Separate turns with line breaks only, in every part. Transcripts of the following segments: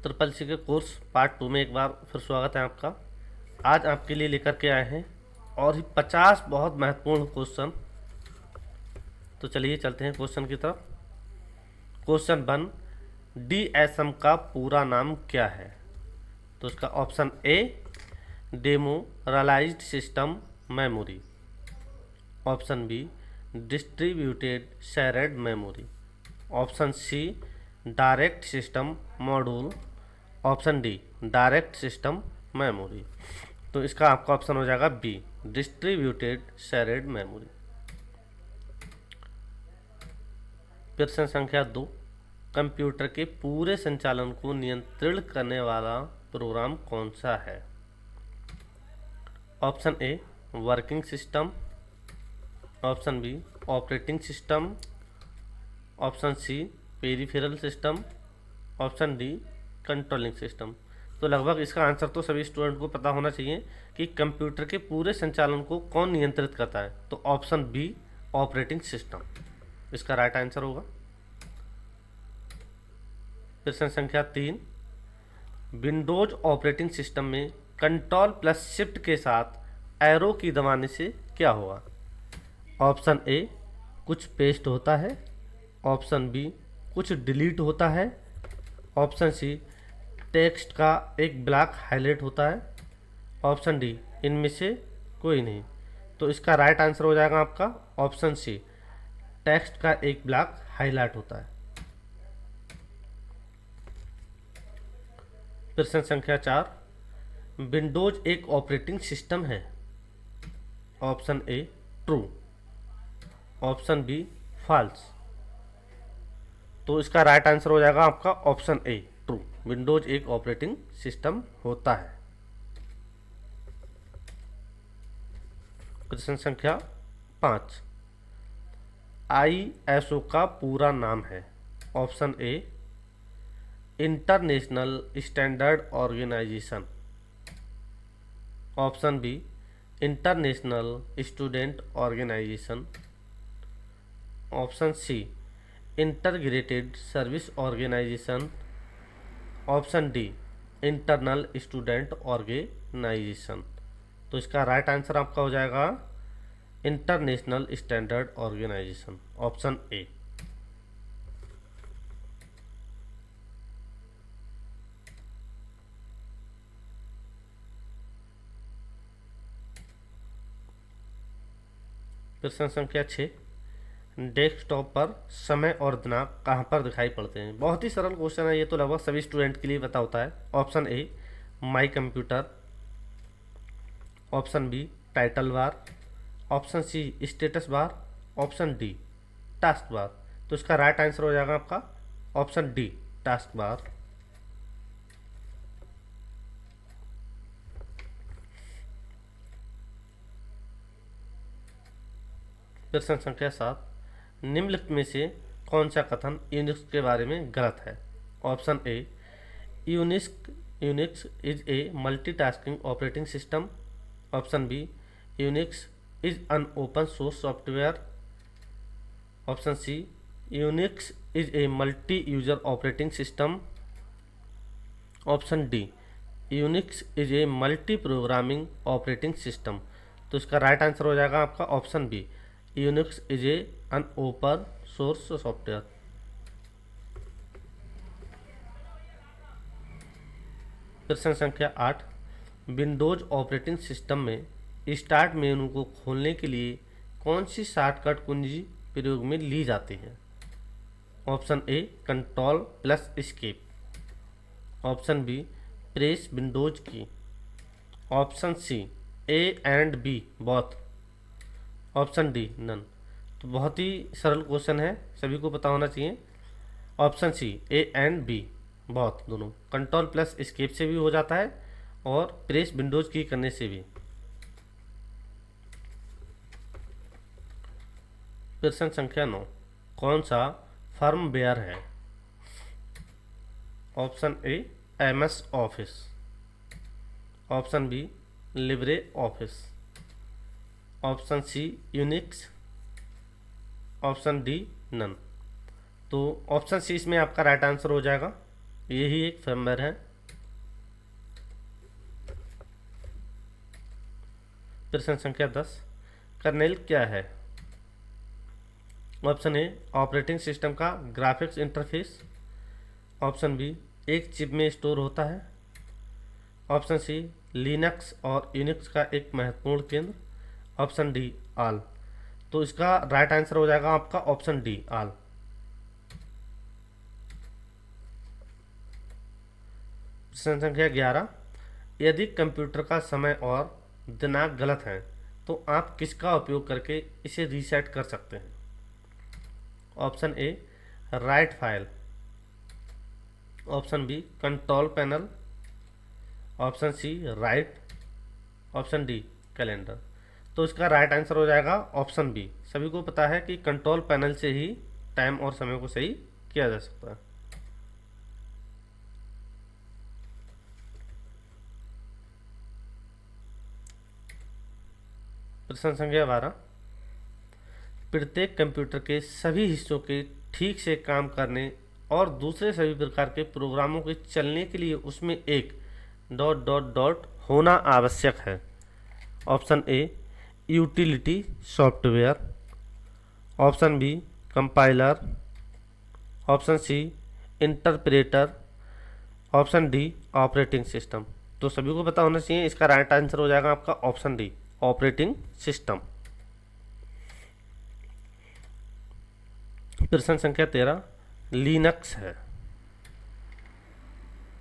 Triple C के course part 2 में एक बार फिर स्वागत है आपका। आज आपके लिए लेकर के आए हैं और ही 50 बहुत महत्वपूर्ण क्वेश्चन। तो चलिए चलते हैं क्वेश्चन की तरफ। क्वेश्चन 1, डीएसएम का पूरा नाम क्या है? तो इसका option A demoralized system memory, option B distributed shared memory, option C direct system module, option D direct system memory. तो इसका आपका ऑप्शन हो जाएगा बी डिस्ट्रीब्यूटेड शेयर्ड मेमोरी। प्रश्न संख्या 2, कंप्यूटर के पूरे संचालन को नियंत्रित करने वाला प्रोग्राम कौन सा है? Option A working system, option B operating system, option C peripheral system, option D controlling system. तो लगभग इसका आंसर तो सभी स्टूडेंट को पता होना चाहिए कि कंप्यूटर के पूरे संचालन को कौन नियंत्रित करता है। तो ऑप्शन बी ऑपरेटिंग सिस्टम इसका राइट आंसर होगा। प्रश्न संख्या 3, विंडोज ऑपरेटिंग सिस्टम में कंट्रोल प्लस शिफ्ट के साथ एरो की दबाने से क्या होगा? ऑप्शन ए कुछ पेस्ट होता है, ऑप्शन बी कुछ डिलीट होता है, ऑप्शन सी टेक्स्ट का एक ब्लॉक हाईलाइट होता है, ऑप्शन डी इनमें से कोई नहीं। तो इसका राइट आंसर हो जाएगा आपका ऑप्शन सी टेक्स्ट का एक ब्लॉक हाईलाइट होता है। प्रश्न संख्या 4, विंडोज एक ऑपरेटिंग सिस्टम है। Option A true, option B false. तो इसका राइट आंसर हो जाएगा आपका ऑप्शन ए ट्रू, विंडोज एक ऑपरेटिंग सिस्टम होता है। प्रश्न संख्या 5, आईएसओ का पूरा नाम है। Option A international standard organization, option B international student organization, option C integrated service organization, option D internal student organization. तो इसका राइट आंसर आपका हो जाएगा international standard organization, option A. प्रश्न संख्या 6, डेस्कटॉप पर समय और दिनांक कहाँ पर दिखाई पड़ते हैं? बहुत ही सरल क्वेश्चन है ये, तो लगभग सभी स्टूडेंट के लिए पता होता है। Option A my computer, option B title bar, option C status bar, option D task bar. तो इसका राइट आंसर हो जाएगा आपका ऑप्शन डी टास्क बार। प्रश्न संख्या 7, निम्नलिखित में से कौन सा कथन यूनिक्स के बारे में गलत है? Option A Unix is a multitasking operating system, option B Unix is an open source software, option C Unix is a multi user operating system, option D Unix is a multi programming operating system. तो इसका right answer हो जाएगा आपका option B Unix is a an open source software. प्रश्न संख्या 8, Windows operating system में start menu को खोलने के लिए कौन सी शॉर्टकट कुंजी प्रयोग में ली जाती है? Option A control plus escape, option B press Windows key, option C A and B both, option D none. तो बहुत ही सरल क्वेश्चन है, सभी को पता होना चाहिए। Option C A and B both दोनों, कंट्रोल प्लस एस्केप से भी हो जाता है और प्रेस विंडोज की करने से भी। प्रश्न संख्या 9, कौन सा फर्मवेयर है? Option A MS Office, option B Libre Office, option C Unix, option D none. तो ऑप्शन सी इसमें आपका राइट आंसर हो जाएगा यही एक फर्मवेयर है। प्रश्न संख्या 10, कर्नेल क्या है? ऑप्शन ए ऑपरेटिंग सिस्टम का ग्राफिक्स इंटरफेस। ऑप्शन बी एक चिप में स्टोर होता है। ऑप्शन सी लिनक्स और यूनिक्स का एक महत्वपूर्ण केंद्र। ऑप्शन डी आल। तो इसका राइट आंसर हो जाएगा आपका ऑप्शन डी आल। प्रश्न संख्या 11, यदि कंप्यूटर का समय और दिनांक गलत है तो आप किसका उपयोग करके इसे रीसेट कर सकते हैं? Option A write file. Option B control panel. Option C write. Option D calendar. तो इसका राइट आंसर हो जाएगा ऑप्शन बी। सभी को पता है कि कंट्रोल पैनल से ही टाइम और समय को सही किया जा सकता है। प्रश्न संख्या 12, प्रत्येक कंप्यूटर के सभी हिस्सों के ठीक से काम करने और दूसरे सभी प्रकार के प्रोग्रामों के चलने के लिए उसमें एक ... होना आवश्यक है। Option A utility software. Option B compiler. Option C interpreter. Option D operating system. तो सभी को पता होना चाहिए, इसका राइट आंसर हो जाएगा आपका ऑप्शन डी ऑपरेटिंग सिस्टम। प्रश्न संख्या 13, लिनक्स है।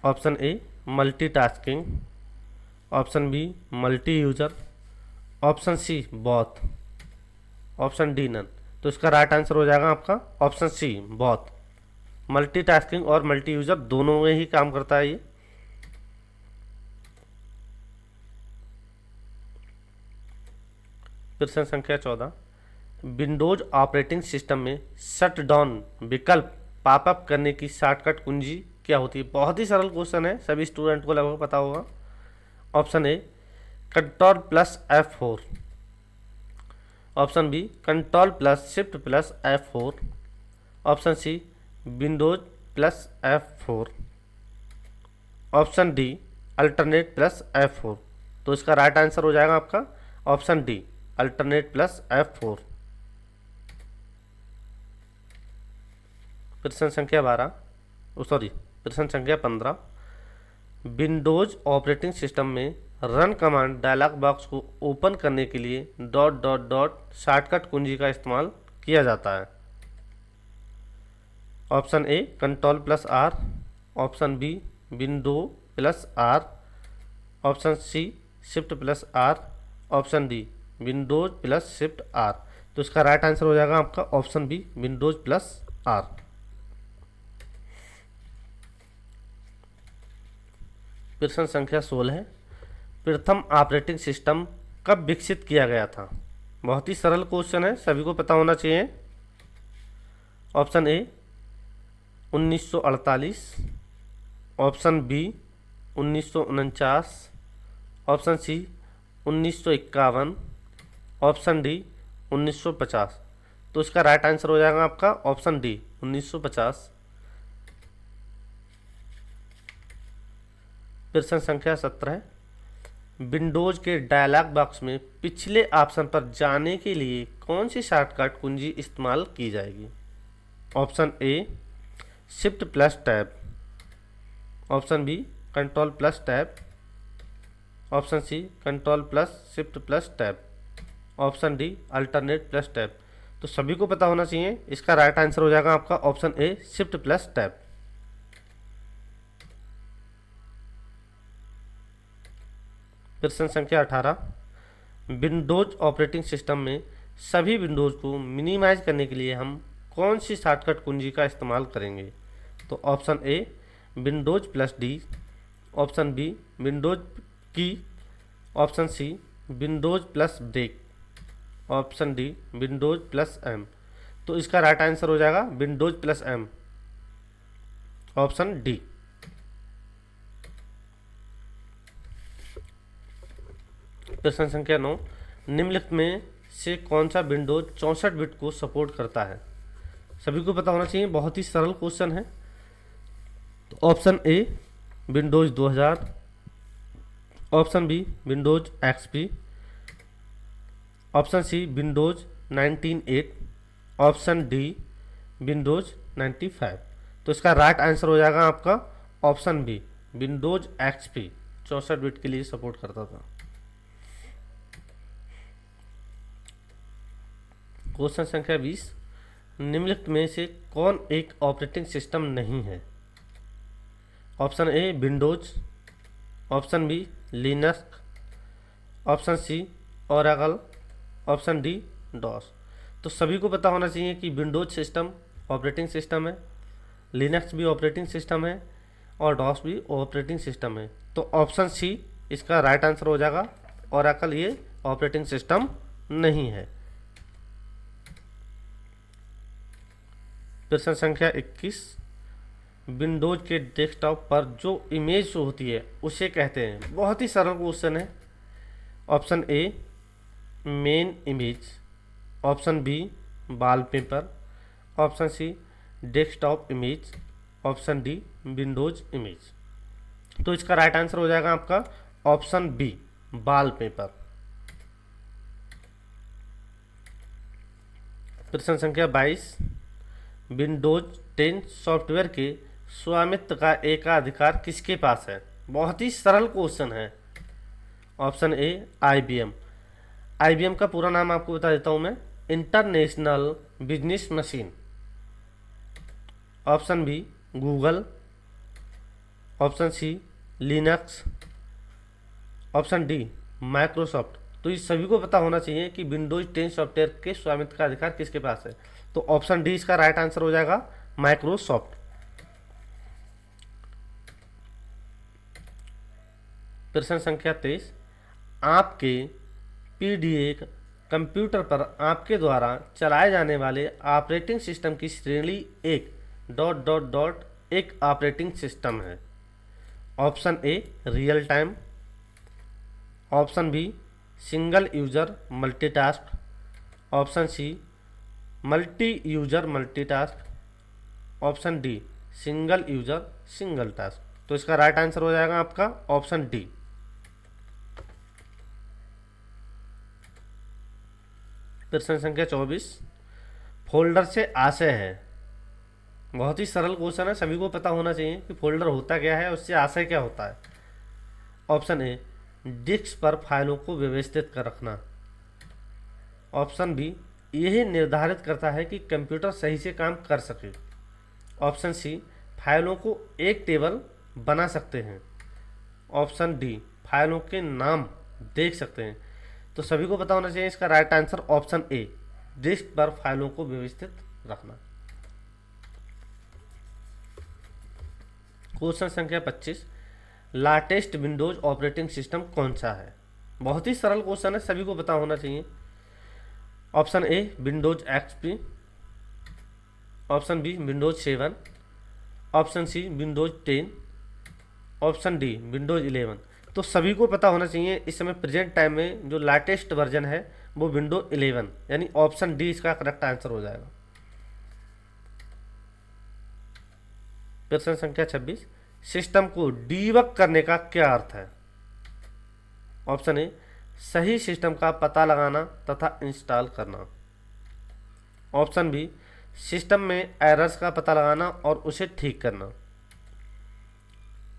Option A multitasking. Option B multi user. Option C both. Option D none. तो इसका राइट आंसर हो जाएगा आपका ऑप्शन सी बॉथ। मल्टीटास्किंग और मल्टी यूजर दोनों में ही काम करता है ये। प्रश्न संख्या 14, विंडोज ऑपरेटिंग सिस्टम में शट डाउन विकल्प पॉपअप करने की शॉर्टकट कुंजी क्या होती है? बहुत ही सरल क्वेश्चन है, सभी स्टूडेंट को लगभग पता होगा। Option A control plus F4। Option B control plus shift plus F4। Option C Windows plus F4। Option D alternate plus F4। तो इसका राइट आंसर हो जाएगा आपका option D alternate plus F4। प्रश्न संख्या 15, विंडोज ऑपरेटिंग सिस्टम में run command dialogue box को open करने के लिए ... शॉर्टकट कुंजी का इस्तेमाल किया जाता है। Option A control plus R। Option B window plus R। Option C shift plus R। Option D Windows plus shift R। तो इसका राइट आंसर हो जाएगा आपका option B Windows plus R। प्रश्न संख्या 16, प्रथम ऑपरेटिंग सिस्टम कब विकसित किया गया था? बहुत ही सरल क्वेश्चन है, सभी को पता होना चाहिए। Option A 1948। Option B 1949। Option C 1951। Option D 1950। तो इसका राइट आंसर हो जाएगा आपका ऑप्शन डी 1950। प्रश्न संख्या 17, विंडोज के डायलॉग बॉक्स में पिछले ऑप्शन पर जाने के लिए कौन सी शॉर्टकट कुंजी इस्तेमाल की जाएगी? Option A shift plus tab. Option B control plus tab. Option C control plus shift plus tab. Option D alternate plus tab. तो सभी को पता होना चाहिए, इसका राइट आंसर हो जाएगा आपका option A shift plus tab. प्रश्न संख्या 18, विंडोज ऑपरेटिंग सिस्टम में सभी विंडोज को मिनिमाइज करने के लिए हम कौन सी शॉर्टकट कुंजी का इस्तेमाल करेंगे? तो option A Windows plus D. Option B Windows key. Option C Windows plus break. Option D Windows plus M. तो इसका राइट आंसर हो जाएगा Windows plus M, option D. प्रश्न संख्या 9, निम्नलिखित में से कौन सा विंडोज 64 बिट को सपोर्ट करता है? सभी को पता होना चाहिए, बहुत ही सरल क्वेश्चन है। तो option A Windows 2000, option B Windows XP, option C Windows 1908, option D Windows 95। तो इसका राइट आंसर हो जाएगा आपका option B Windows XP, 64 bit के लिए सपोर्ट करता था। क्वेश्चन संख्या 20, निम्नलिखित में से कौन एक ऑपरेटिंग सिस्टम नहीं है? Option A Windows, option B Linux, option C Oracle, option D DOS. तो सभी को पता होना चाहिए कि विंडोज सिस्टम ऑपरेटिंग सिस्टम है, लिनक्स भी ऑपरेटिंग सिस्टम है और डॉस भी ऑपरेटिंग सिस्टम है। तो ऑप्शन सी इसका राइट आंसर हो जाएगा, ओरेकल ये ऑपरेटिंग सिस्टम नहीं है। प्रश्न संख्या 21, विंडोज के डेस्कटॉप पर जो इमेज शो होती है उसे कहते हैं? बहुत ही सरल क्वेश्चन है। Option A main image, option B wallpaper, option C desktop image, option D Windows image. तो इसका राइट आंसर हो जाएगा आपका ऑप्शन बी वॉलपेपर। प्रश्न संख्या 22, विंडोज 10 सॉफ्टवेयर के स्वामित्व का एकाधिकार किसके पास है? बहुत ही सरल क्वेश्चन है। ऑप्शन ए IBM, IBM का पूरा नाम आपको बता देता हूं मैं, international business machine. Option B Google, option C Linux, option D Microsoft. तो इस सभी को पता होना चाहिए कि विंडोज 10 सॉफ्टवेयर के स्वामित्व का अधिकार किसके पास है। तो ऑप्शन डी इसका राइट आंसर हो जाएगा माइक्रोसॉफ्ट। प्रश्न संख्या 23, आपके पीडीए कंप्यूटर पर आपके द्वारा चलाए जाने वाले ऑपरेटिंग सिस्टम की श्रेणी एक ... एक ऑपरेटिंग सिस्टम है। Option A real time, option B single user multitask, option C multi user multitask, option D single user single task. तो इसका राइट आंसर हो जाएगा आपका ऑप्शन डी। प्रश्न संख्या 24, फोल्डर से आशय है? बहुत ही सरल क्वेश्चन है, सभी को पता होना चाहिए कि फोल्डर होता क्या है, उससे आशय क्या होता है। ऑप्शन ए डिस्क पर फाइलों को व्यवस्थित कर रखना, ऑप्शन बी यही निर्धारित करता है कि कंप्यूटर सही से काम कर सके, ऑप्शन सी फाइलों को एक टेबल बना सकते हैं, ऑप्शन डी फाइलों के नाम देख सकते हैं। तो सभी को पता होना चाहिए इसका right answer option A disk पर फाइलों को व्यवस्थित रखना। क्वेश्चन संख्या 25, लेटेस्ट विंडोज ऑपरेटिंग सिस्टम कौन सा है? बहुत ही सरल क्वेश्चन है, सभी को पता होना चाहिए। Option A Windows XP, option B Windows 7, option C Windows 10, option D Windows 11। तो सभी को पता होना चाहिए इस समय प्रेजेंट टाइम में जो लेटेस्ट वर्जन है वो विंडोज 11, यानी ऑप्शन डी इसका करेक्ट आंसर हो जाएगा। प्रश्न संख्या 26, सिस्टम को डीबग करने का क्या अर्थ है? ऑप्शन ए सही सिस्टम का पता लगाना तथा इंस्टॉल करना, ऑप्शन बी सिस्टम में एरर्स का पता लगाना और उसे ठीक करना,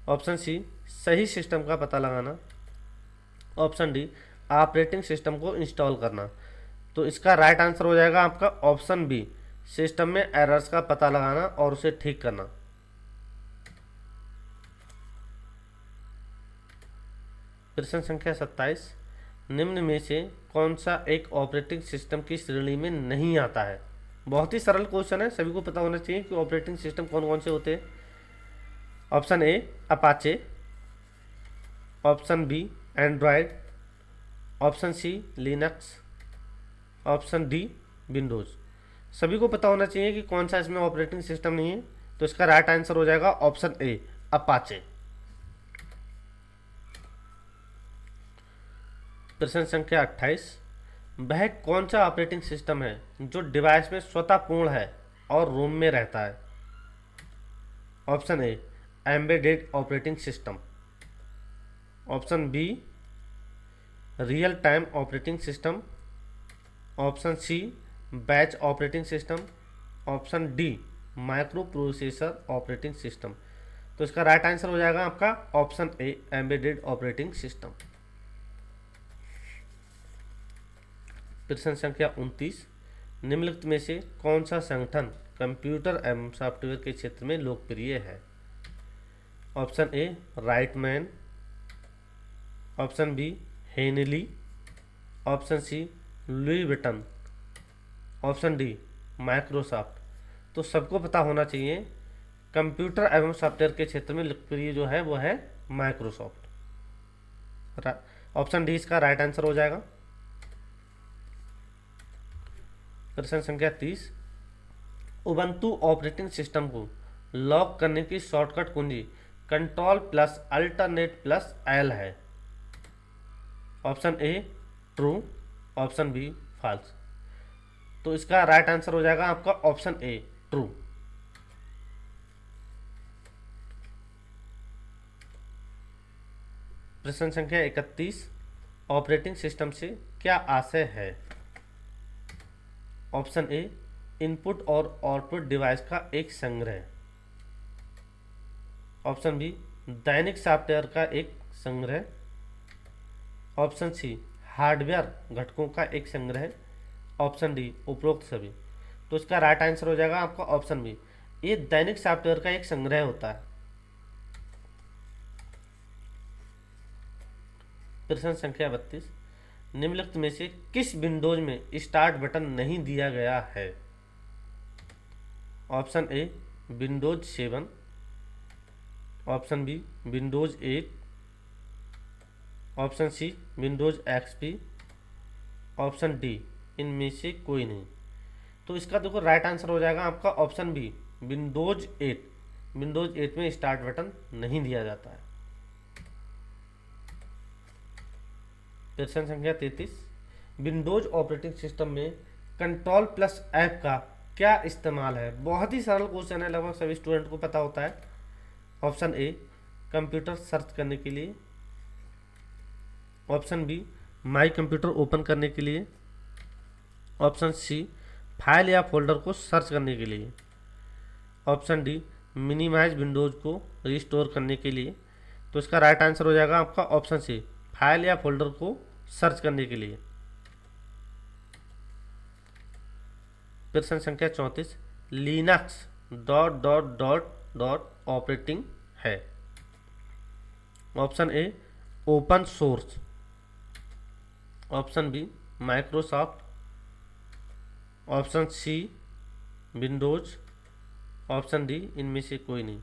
ऑप्शन सी सही सिस्टम का पता लगाना, ऑप्शन डी ऑपरेटिंग सिस्टम को इंस्टॉल करना। तो इसका राइट आंसर हो जाएगा आपका ऑप्शन बी सिस्टम में एरर्स का पता लगाना और उसे ठीक करना। प्रश्न संख्या 27, निम्न में से कौन सा एक ऑपरेटिंग सिस्टम की श्रेणी में नहीं आता है? बहुत ही सरल क्वेश्चन है, सभी को पता होना चाहिए कि ऑपरेटिंग सिस्टम कौन कौन से होते हैं। Option A Apache, option B Android, option C Linux, option D Windows. सभी को पता होना चाहिए कि कौन सा इसमें ऑपरेटिंग सिस्टम नहीं है। तो इसका राइट आंसर हो जाएगा ऑप्शन ए अपाचे। प्रश्न संख्या 28, वह कौन सा ऑपरेटिंग सिस्टम है जो डिवाइस में स्वतः पूर्ण है और रोम में रहता है? Option A embedded operating system, option B real time operating system, option C batch operating system, option D microprocessor operating system. तो इसका राइट आंसर हो जाएगा आपका option A embedded operating system. प्रश्न संख्या 29, निम्नलिखित में से कौन सा संगठन कंप्यूटर एवं सॉफ्टवेयर के क्षेत्र में लोकप्रिय है? Option A Rightman, option B Henley, option C Louis Vuitton, option D Microsoft. तो सबको पता होना चाहिए कंप्यूटर एवं सॉफ्टवेयर के क्षेत्र में लोकप्रिय जो है वो है माइक्रोसॉफ्ट। ऑप्शन डी इसका राइट आंसर हो जाएगा। प्रश्न संख्या 30, उबंटू ऑपरेटिंग सिस्टम को लॉक करने की शॉर्टकट कुंजी control plus alternate plus L है। Option A true, option B false. तो इसका राइट आंसर हो जाएगा आपका ऑप्शन ए ट्रू। प्रश्न संख्या 31, ऑपरेटिंग सिस्टम से क्या आशय है? ऑप्शन ए इनपुट और आउटपुट डिवाइस का एक संग्रह, ऑप्शन बी दैनिक सॉफ्टवेयर का एक संग्रह, ऑप्शन सी हार्डवेयर घटकों का एक संग्रह, ऑप्शन डी उपरोक्त सभी। तो इसका राइट आंसर हो जाएगा आपका ऑप्शन बी, ये दैनिक सॉफ्टवेयर का एक संग्रह होता है। प्रश्न संख्या 32, निम्नलिखित में से किस विंडोज में स्टार्ट बटन नहीं दिया गया है? Option A Windows 7, option B Windows 8, option C Windows XP, option D इनमें से कोई नहीं। तो इसका देखो राइट आंसर हो जाएगा आपका ऑप्शन बी विंडोज 8। विंडोज 8 में स्टार्ट बटन नहीं दिया जाता है। प्रश्न संख्या 33, विंडोज ऑपरेटिंग सिस्टम में कंट्रोल प्लस ऐप का क्या इस्तेमाल है? बहुत ही सरल क्वेश्चन है, लगभग सभी स्टूडेंट को पता होता है। ऑप्शन ए कंप्यूटर सर्च करने के लिए, option be my computer open करने के लिए, ऑप्शन सी फाइल या फोल्डर को सर्च करने के लिए, ऑप्शन डी मिनिमाइज विंडोज को रिस्टोर करने के लिए। तो इसका राइट आंसर हो जाएगा आपका ऑप्शन सी फाइल या फोल्डर को सर्च करने के लिए। प्रश्न संख्या 34, Linux dot dot dot dot operating है। Option A open source, option B Microsoft, option C Windows, option D इनमें से कोई नहीं।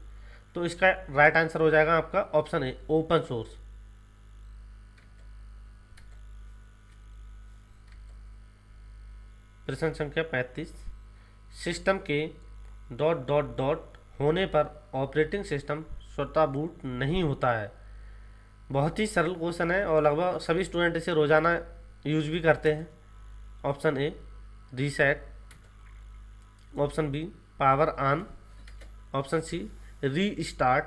तो इसका राइट आंसर हो जाएगा आपका ऑप्शन ए ओपन सोर्स। प्रश्न संख्या 35, सिस्टम के डॉट डॉट डॉट होने पर ऑपरेटिंग सिस्टम स्वतः बूट नहीं होता है। बहुत ही सरल क्वेश्चन है और लगभग सभी स्टूडेंट इसे रोजाना यूज भी करते हैं। Option A reset, option B power on, option C restart,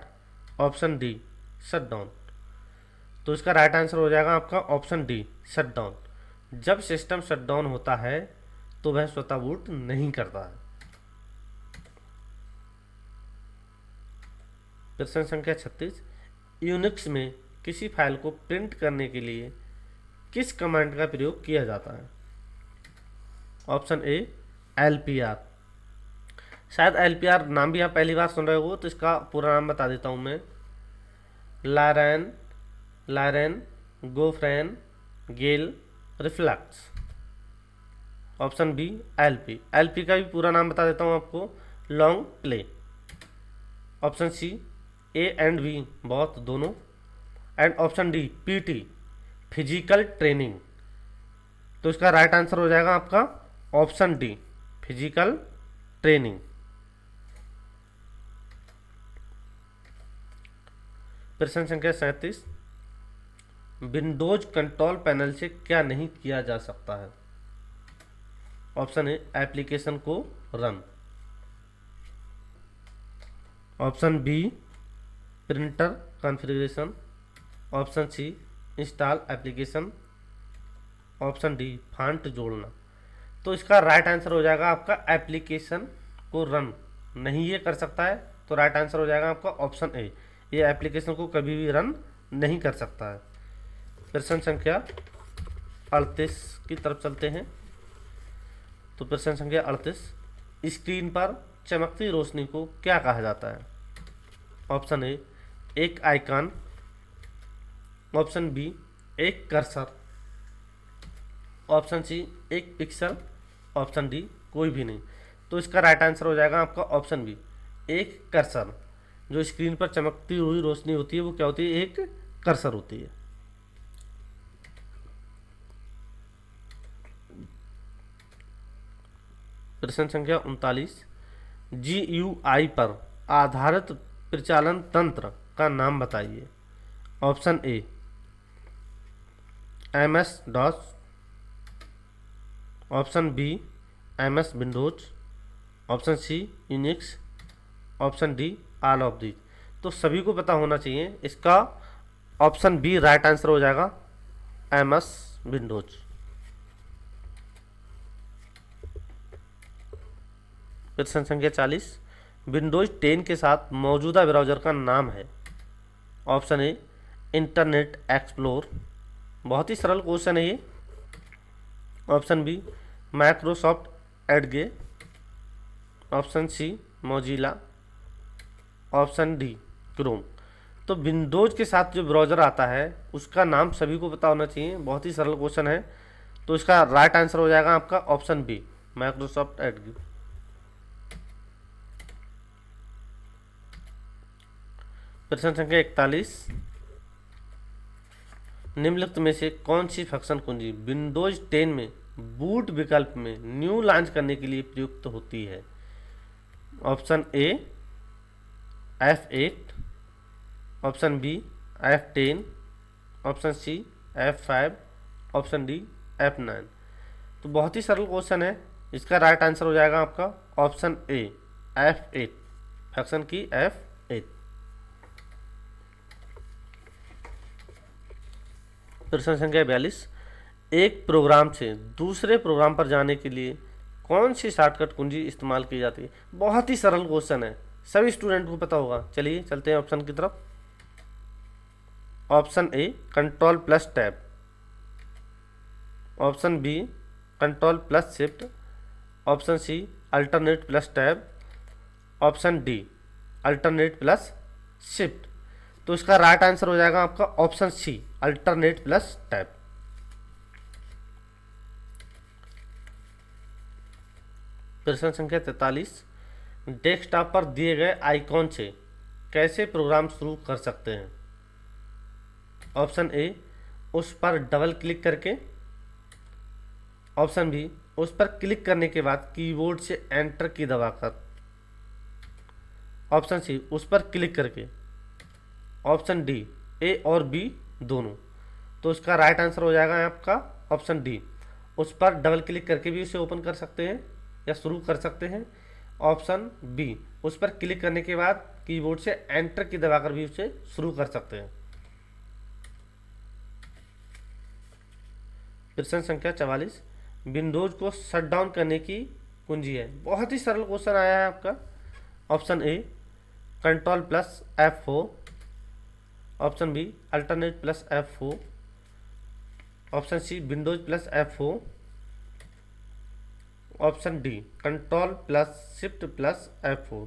option D shut down. तो इसका राइट आंसर हो जाएगा आपका ऑप्शन डी शट डाउन। जब सिस्टम शट डाउन होता है तो वह स्वतः बूट नहीं करता है। प्रश्न संख्या 36, यूनिक्स में किसी फाइल को प्रिंट करने के लिए किस कमांड का प्रयोग किया जाता है? ऑप्शन ए LPR। शायद LPR नाम भी आप पहली बार सुन रहे हो, तो इसका पूरा नाम बता देता हूं मैं। लारेन गोफ्रेन गेल रिफ्लेक्स। ऑप्शन बी LP का भी पूरा नाम बता देता हूं आपको, long play. Option C A and B बहुत दोनों, and option D PT physical training. तो इसका राइट आंसर हो जाएगा आपका ऑप्शन डी फिजिकल ट्रेनिंग। प्रश्न संख्या 37, विंडोज कंट्रोल पैनल से क्या नहीं किया जा सकता है? ऑप्शन ए एप्लीकेशन को run, option B printer configuration, option C install application, option D font जोड़ना। तो इसका राइट आंसर हो जाएगा आपका एप्लीकेशन को रन नहीं ये कर सकता है, तो राइट आंसर हो जाएगा आपका ऑप्शन ए, ये एप्लीकेशन को कभी भी रन नहीं कर सकता है। प्रश्न संख्या 38 की तरफ चलते हैं। तो प्रश्न संख्या 38, स्क्रीन पर चमकती रोशनी को क्या कहा जाता है? ऑप्शन ए एक आइकन, ऑप्शन बी एक कर्सर, ऑप्शन सी एक पिक्सल, ऑप्शन डी कोई भी नहीं। तो इसका राइट आंसर हो जाएगा आपका ऑप्शन बी एक कर्सर। जो स्क्रीन पर चमकती हुई रोशनी होती है वो क्या होती है? एक कर्सर होती है। प्रश्न संख्या 39, GUI पर आधारित परिचालन तंत्र का नाम बताइए। Option A MS DOS, option B MS Windows, option C Unix, option D all of the. तो सभी को पता होना चाहिए, इसका ऑप्शन बी राइट आंसर हो जाएगा MS विंडोज। प्रश्न संख्या 40, विंडोज 10 के साथ मौजूदा ब्राउज़र का नाम है। ऑप्शन ए इंटरनेट एक्सप्लोर, बहुत ही सरल क्वेश्चन है ये। Option B Microsoft Edge, option C Mozilla, option D Chrome. तो विंडोज के साथ जो ब्राउज़र आता है उसका नाम सभी को पता होना चाहिए, बहुत ही सरल क्वेश्चन है। तो इसका राइट आंसर हो जाएगा आपका ऑप्शन बी माइक्रोसॉफ्ट एडगे। प्रश्न संख्या 41, निम्नलिखित में से कौन सी फंक्शन कुंजी विंडोज 10 में बूट विकल्प में न्यू लॉन्च करने के लिए प्रयुक्त होती है? Option A F8, option B F10, option C F5, option D F9। तो बहुत ही सरल क्वेश्चन है, इसका राइट आंसर हो जाएगा आपका ऑप्शन ए F8, फंक्शन की F8। प्रश्न संख्या 42, एक प्रोग्राम से दूसरे प्रोग्राम पर जाने के लिए कौन सी शॉर्टकट कुंजी इस्तेमाल की जाती है? बहुत ही सरल क्वेश्चन है, सभी स्टूडेंट को पता होगा। चलिए चलते हैं ऑप्शन की तरफ। Option A control plus tab, option B control plus shift, option C alternate plus tab, option D alternate plus shift. तो इसका राइट आंसर हो जाएगा आपका option C alternate plus tab. प्रश्न संख्या 43, डेस्कटॉप पर दिए गए आइकॉन से कैसे प्रोग्राम शुरू कर सकते हैं? ऑप्शन ए उस पर डबल क्लिक करके, ऑप्शन बी उस पर क्लिक करने के बाद कीबोर्ड से एंटर की दबाकर, ऑप्शन सी उस पर क्लिक करके, ऑप्शन डी ए और बी दोनों। तो इसका राइट आंसर हो जाएगा आपका ऑप्शन डी, उस पर डबल क्लिक करके भी उसे ओपन कर सकते हैं या शुरू कर सकते हैं। ऑप्शन बी उस पर क्लिक करने के बाद कीबोर्ड से एंटर की दबाकर भी उसे शुरू कर सकते हैं। प्रश्न संख्या 44, विंडोज को शट डाउन करने की कुंजी है। बहुत ही सरल क्वेश्चन आया है आपका। Option A control plus F4, option B alternate plus F4, option C Windows plus F4, option D control plus shift plus F4।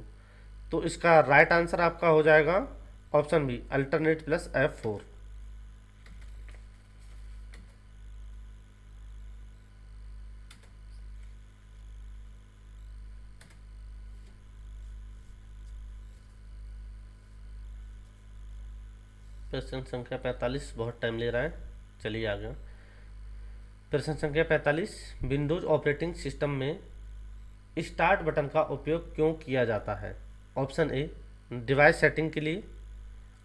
तो इसका राइट आंसर आपका हो जाएगा option B alternate plus F4। प्रश्न संख्या 45 बहुत टाइम ले रहा है, चलिए आगे। प्रश्न संख्या 45, विंडोज ऑपरेटिंग सिस्टम में स्टार्ट बटन का उपयोग क्यों किया जाता है? ऑप्शन ए डिवाइस सेटिंग के लिए,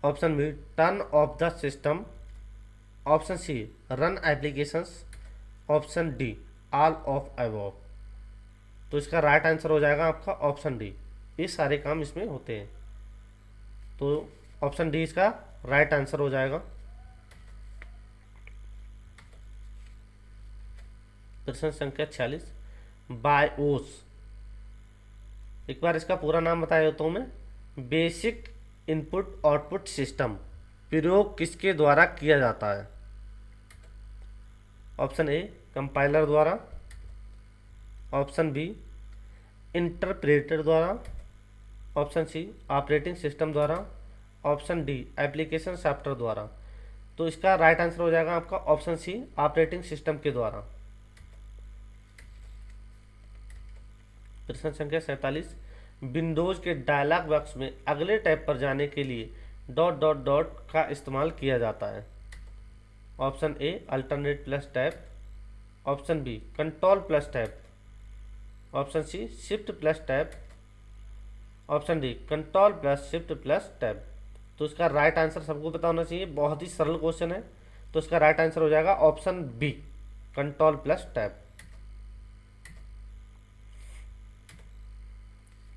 option B turn off the system, option C run applications, option D all of above. तो इसका राइट आंसर हो जाएगा आपका ऑप्शन डी, ये सारे काम इसमें होते हैं। तो ऑप्शन डी इसका राइट आंसर हो जाएगा। प्रश्न संख्या 46, बायोस, एक बार इसका पूरा नाम बता देता हूँ मैं। बेसिक इनपुट आउटपुट सिस्टम प्रयोग किसके द्वारा किया जाता है? ऑप्शन ए कंपाइलर द्वारा, ऑप्शन बी इंटरप्रेटर द्वारा, ऑप्शन सी ऑपरेटिंग सिस्टम द्वारा, ऑप्शन डी एप्लीकेशन सॉफ्टवेयर द्वारा। तो इसका राइट आंसर हो जाएगा आपका ऑप्शन सी ऑपरेटिंग सिस्टम के द्वारा। प्रश्न संख्या 47, विंडोज के डायलॉग बॉक्स में अगले टैब पर जाने के लिए डॉट डॉट डॉट का इस्तेमाल किया जाता है। Option A alternate plus tab, option B control plus tab, option C shift plus tab, option D control plus shift plus tab. तो इसका राइट आंसर सबको पता होना चाहिए, बहुत ही सरल क्वेश्चन है। तो इसका राइट आंसर हो जाएगा option B control plus tab.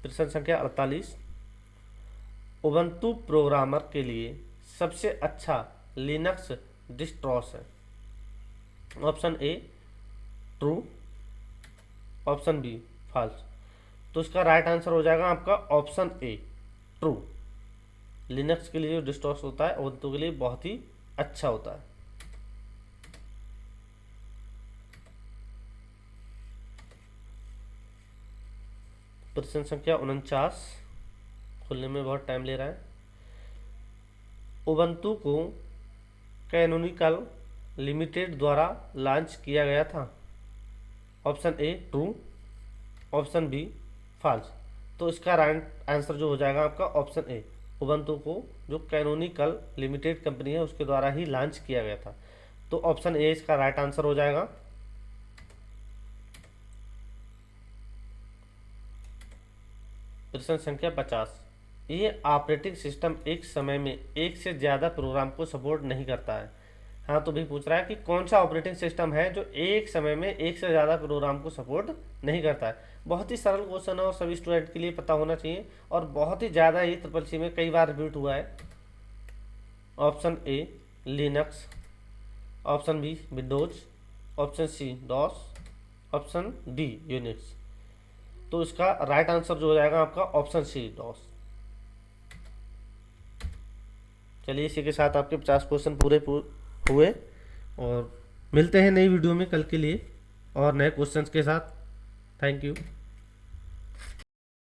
प्रश्न संख्या 48, उबंटू प्रोग्रामर के लिए सबसे अच्छा लिनक्स डिस्ट्रॉस है। Option A true, option B false. तो इसका राइट आंसर हो जाएगा आपका ऑप्शन ए ट्रू। लिनक्स के लिए जो डिस्ट्रॉस होता है उबंटू के लिए बहुत ही अच्छा होता है। प्रश्न संख्या 49, खुलने में बहुत टाइम ले रहा है। उबंटू को कैनोनिकल लिमिटेड द्वारा लॉन्च किया गया था। Option A true, option B false. तो इसका राइट आंसर जो हो जाएगा आपका ऑप्शन ए, उबंटू को जो कैनोनिकल लिमिटेड कंपनी है उसके द्वारा ही लॉन्च किया गया था। तो ऑप्शन ए इसका राइट आंसर हो जाएगा। प्रश्न संख्या 50, ये ऑपरेटिंग सिस्टम एक समय में एक से ज़्यादा प्रोग्राम को सपोर्ट नहीं करता है। हाँ, तो भी पूछ रहा है कि कौन सा ऑपरेटिंग सिस्टम है जो एक समय में एक से ज़्यादा प्रोग्राम को सपोर्ट नहीं करता है। बहुत ही सरल क्वेश्चन है और सभी स्टूडेंट के लिए पता होना चाहिए, और बहुत ही ज़्यादा ही ट्रिपल सी में कई बार रिपीट हुआ है। Option A Linux, option B Windows, option C DOS, option D Unix. तो इसका राइट आंसर जो हो जाएगा आपका ऑप्शन सी डॉस। चलिए इसी के साथ आपके 50 क्वेश्चन पूरे हुए, और मिलते हैं नई वीडियो में कल के लिए और नए क्वेश्चंस के साथ। Thank you.